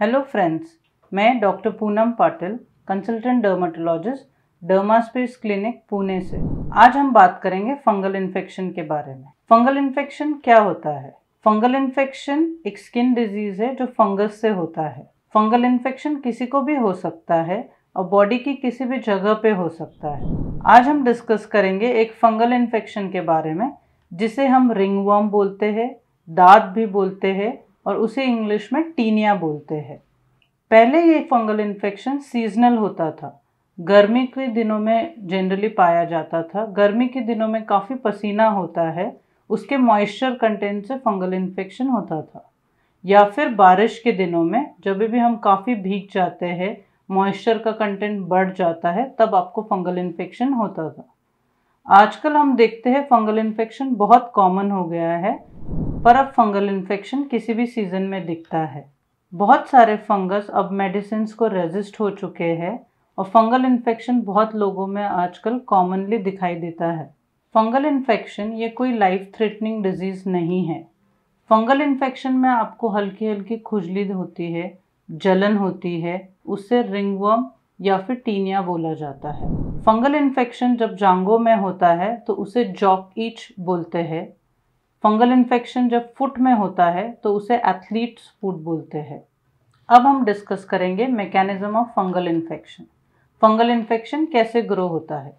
Hello friends, मैं doctor Poonam Patil, consultant dermatologist, Dermaspace clinic Pune से। आज हम बात करेंगे फंगल इन्फेक्शन के बारे में। फंगल इन्फेक्शन क्या होता है? फंगल इन्फेक्शन एक स्किन डिजीज है जो फंगस से होता है। फंगल इन्फेक्शन किसी को भी हो सकता है और बॉडी की किसी भी जगह पे हो सकता है। आज हम डिस्कस करेंगे एक फंगल इन्फेक्शन के बारे में जिसे हम रिंगवर्म बोलते हैं, दाद भी बोलते हैं और उसे इंग्लिश में टीनिया बोलते हैं। पहले ये फंगल इन्फेक्शन सीजनल होता था। गर्मी के दिनों में जनरली पाया जाता था। गर्मी के दिनों में काफ़ी पसीना होता है, उसके मॉइस्चर कंटेंट से फंगल इन्फेक्शन होता था। या फिर बारिश के दिनों में जब भी हम काफ़ी भीग जाते हैं, मॉइस्चर का कंटेंट बढ़ जाता है, तब आपको फंगल इन्फेक्शन होता था। आजकल हम देखते हैं फंगल इन्फेक्शन बहुत कॉमन हो गया है, पर अब फंगल इन्फेक्शन किसी भी सीज़न में दिखता है। बहुत सारे फंगस अब मेडिसिन्स को रेजिस्ट हो चुके हैं और फंगल इन्फेक्शन बहुत लोगों में आजकल कॉमनली दिखाई देता है। फंगल इन्फेक्शन ये कोई लाइफ थ्रेटनिंग डिजीज़ नहीं है। फंगल इन्फेक्शन में आपको हल्की हल्की खुजली होती है, जलन होती है, उससे रिंगवर्म या फिर टीनिया बोला जाता है। फंगल इन्फेक्शन जब जांघों में होता है तो उसे जॉक ईच बोलते हैं। फंगल इन्फेक्शन जब फुट में होता है तो उसे एथलीट्स फुट बोलते हैं। अब हम डिस्कस करेंगे mechanism of fungal infection. Fungal infection कैसे ग्रो होता है?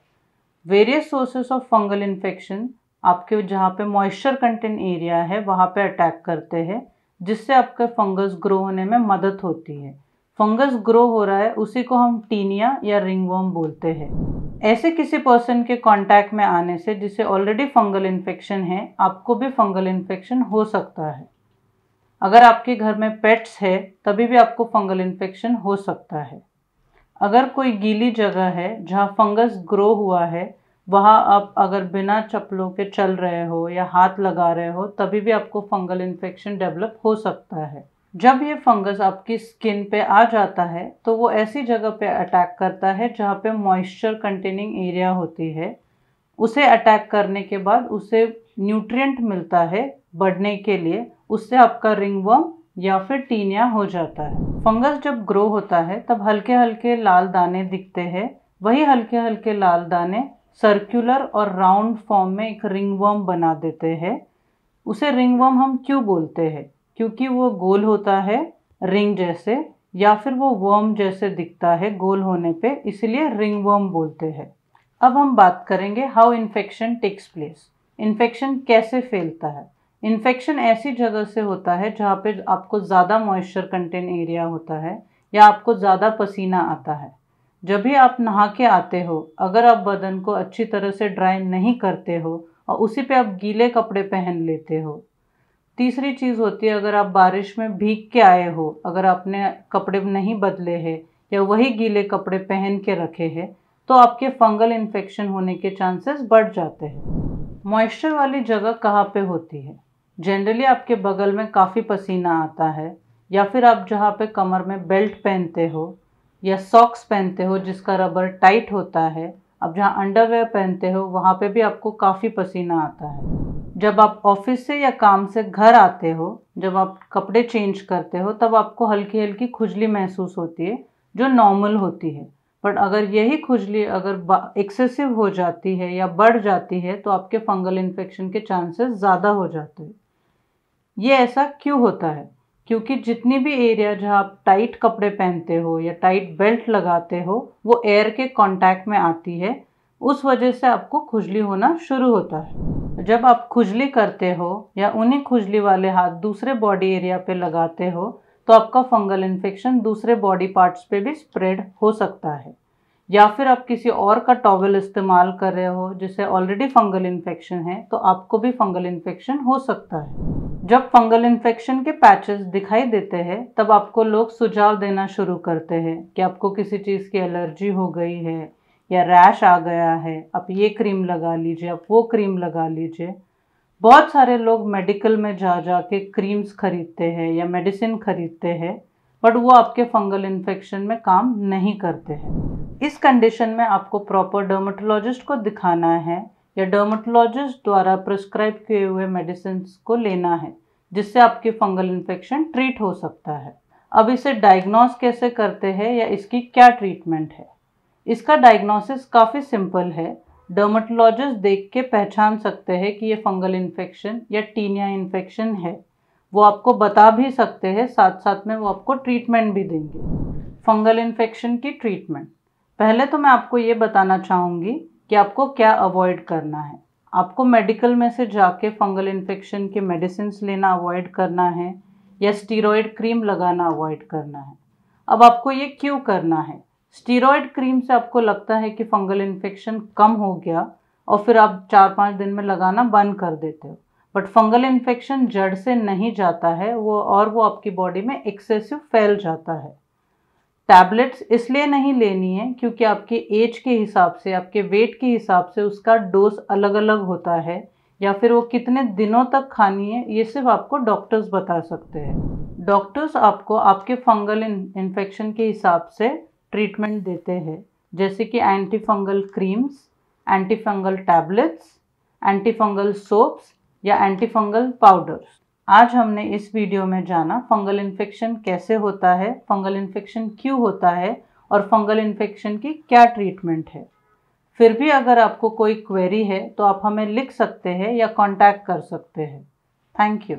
Various sources of fungal infection आपके जहाँ पे मॉइस्चर कंटेंट एरिया है वहाँ पे अटैक करते हैं, जिससे आपका फंगस ग्रो होने में मदद होती है। फंगस ग्रो हो रहा है उसी को हम टीनिया या रिंगवर्म बोलते हैं। ऐसे किसी पर्सन के कांटेक्ट में आने से जिसे ऑलरेडी फंगल इन्फेक्शन है, आपको भी फंगल इन्फेक्शन हो सकता है। अगर आपके घर में पेट्स है तभी भी आपको फंगल इन्फेक्शन हो सकता है। अगर कोई गीली जगह है जहाँ फंगस ग्रो हुआ है, वहाँ आप अगर बिना चप्पलों के चल रहे हो या हाथ लगा रहे हो तभी भी आपको फंगल इन्फेक्शन डेवलप हो सकता है। जब ये फंगस आपकी स्किन पे आ जाता है तो वो ऐसी जगह पे अटैक करता है जहाँ पे मॉइस्चर कंटेनिंग एरिया होती है। उसे अटैक करने के बाद उसे न्यूट्रिएंट मिलता है बढ़ने के लिए, उससे आपका रिंगवर्म या फिर टीनिया हो जाता है। फंगस जब ग्रो होता है तब हल्के हल्के लाल दाने दिखते हैं। वही हल्के हल्के लाल दाने सर्कुलर और राउंड फॉर्म में एक रिंगवर्म बना देते हैं। उसे रिंगवर्म हम क्यों बोलते हैं? क्योंकि वो गोल होता है रिंग जैसे, या फिर वो वर्म जैसे दिखता है गोल होने पे, इसलिए रिंगवर्म बोलते हैं। अब हम बात करेंगे how infection takes place. Infection कैसे फैलता है? इन्फेक्शन ऐसी जगह से होता है जहाँ पे आपको ज़्यादा मॉइस्चर कंटेंट एरिया होता है या आपको ज़्यादा पसीना आता है। जब भी आप नहा के आते हो, अगर आप बदन को अच्छी तरह से ड्राई नहीं करते हो और उसी पे आप गीले कपड़े पहन लेते हो। तीसरी चीज़ होती है, अगर आप बारिश में भीग के आए हो, अगर आपने कपड़े नहीं बदले हैं या वही गीले कपड़े पहन के रखे हैं, तो आपके फंगल इन्फेक्शन होने के चांसेस बढ़ जाते हैं। मॉइस्चर वाली जगह कहाँ पे होती है? जनरली आपके बगल में काफ़ी पसीना आता है, या फिर आप जहाँ पे कमर में बेल्ट पहनते हो या सॉक्स पहनते हो जिसका रबर टाइट होता है, आप जहाँ अंडरवेयर पहनते हो वहाँ पे भी आपको काफ़ी पसीना आता है। जब आप ऑफिस से या काम से घर आते हो, जब आप कपड़े चेंज करते हो, तब आपको हल्की हल्की खुजली महसूस होती है जो नॉर्मल होती है। बट अगर यही खुजली अगर एक्सेसिव हो जाती है या बढ़ जाती है तो आपके फंगल इन्फेक्शन के चांसेस ज़्यादा हो जाते हैं। ये ऐसा क्यों होता है? क्योंकि जितनी भी एरिया जहाँ आप टाइट कपड़े पहनते हो या टाइट बेल्ट लगाते हो वो एयर के कांटेक्ट में आती है, उस वजह से आपको खुजली होना शुरू होता है। जब आप खुजली करते हो या उन्हीं खुजली वाले हाथ दूसरे बॉडी एरिया पे लगाते हो तो आपका फंगल इन्फेक्शन दूसरे बॉडी पार्ट्स पे भी स्प्रेड हो सकता है। या फिर आप किसी और का टॉवल इस्तेमाल कर रहे हो जिसे ऑलरेडी फंगल इन्फेक्शन है, तो आपको भी फंगल इन्फेक्शन हो सकता है। जब फंगल इन्फेक्शन के पैचेस दिखाई देते हैं तब आपको लोग सुझाव देना शुरू करते हैं कि आपको किसी चीज़ की एलर्जी हो गई है या रैश आ गया है, आप ये क्रीम लगा लीजिए, आप वो क्रीम लगा लीजिए। बहुत सारे लोग मेडिकल में जा जा के क्रीम्स खरीदते हैं या मेडिसिन खरीदते हैं, बट वो आपके फंगल इन्फेक्शन में काम नहीं करते हैं। इस कंडीशन में आपको प्रॉपर डर्मेटोलॉजिस्ट को दिखाना है या डर्मेटोलॉजिस्ट द्वारा प्रिस्क्राइब किए हुए मेडिसिन को लेना है, जिससे आपकी फंगल इन्फेक्शन ट्रीट हो सकता है। अब इसे डायग्नोस कैसे करते हैं या इसकी क्या ट्रीटमेंट है? इसका डायग्नोसिस काफ़ी सिंपल है। डर्मेटोलॉजिस्ट देख के पहचान सकते हैं कि ये फंगल इन्फेक्शन या टीनिया इन्फेक्शन है। वो आपको बता भी सकते हैं, साथ साथ में वो आपको ट्रीटमेंट भी देंगे। फंगल इन्फेक्शन की ट्रीटमेंट, पहले तो मैं आपको ये बताना चाहूँगी कि आपको क्या अवॉइड करना है। आपको मेडिकल में से जाके फंगल इन्फेक्शन के मेडिसिन लेना अवॉइड करना है या स्टीरॉयड क्रीम लगाना अवॉइड करना है। अब आपको ये क्यों करना है? स्टीरॉयड क्रीम से आपको लगता है कि फंगल इन्फेक्शन कम हो गया और फिर आप 4-5 दिन में लगाना बंद कर देते हो, बट फंगल इन्फेक्शन जड़ से नहीं जाता है वो आपकी बॉडी में एक्सेसिव फैल जाता है। टैबलेट्स इसलिए नहीं लेनी है क्योंकि आपके एज के हिसाब से, आपके वेट के हिसाब से उसका डोज अलग अलग होता है, या फिर वो कितने दिनों तक खानी है ये सिर्फ आपको डॉक्टर्स बता सकते हैं। डॉक्टर्स आपको आपके फंगल इन्फेक्शन के हिसाब से ट्रीटमेंट देते हैं, जैसे कि anti fungal creams, anti fungal tablets, anti fungal soaps या एंटी फंगल पाउडर्स। आज हमने इस वीडियो में जाना फंगल इन्फेक्शन कैसे होता है, फंगल इन्फेक्शन क्यों होता है और फंगल इन्फेक्शन की क्या ट्रीटमेंट है। फिर भी अगर आपको कोई क्वेरी है तो आप हमें लिख सकते हैं या कांटेक्ट कर सकते हैं। Thank you.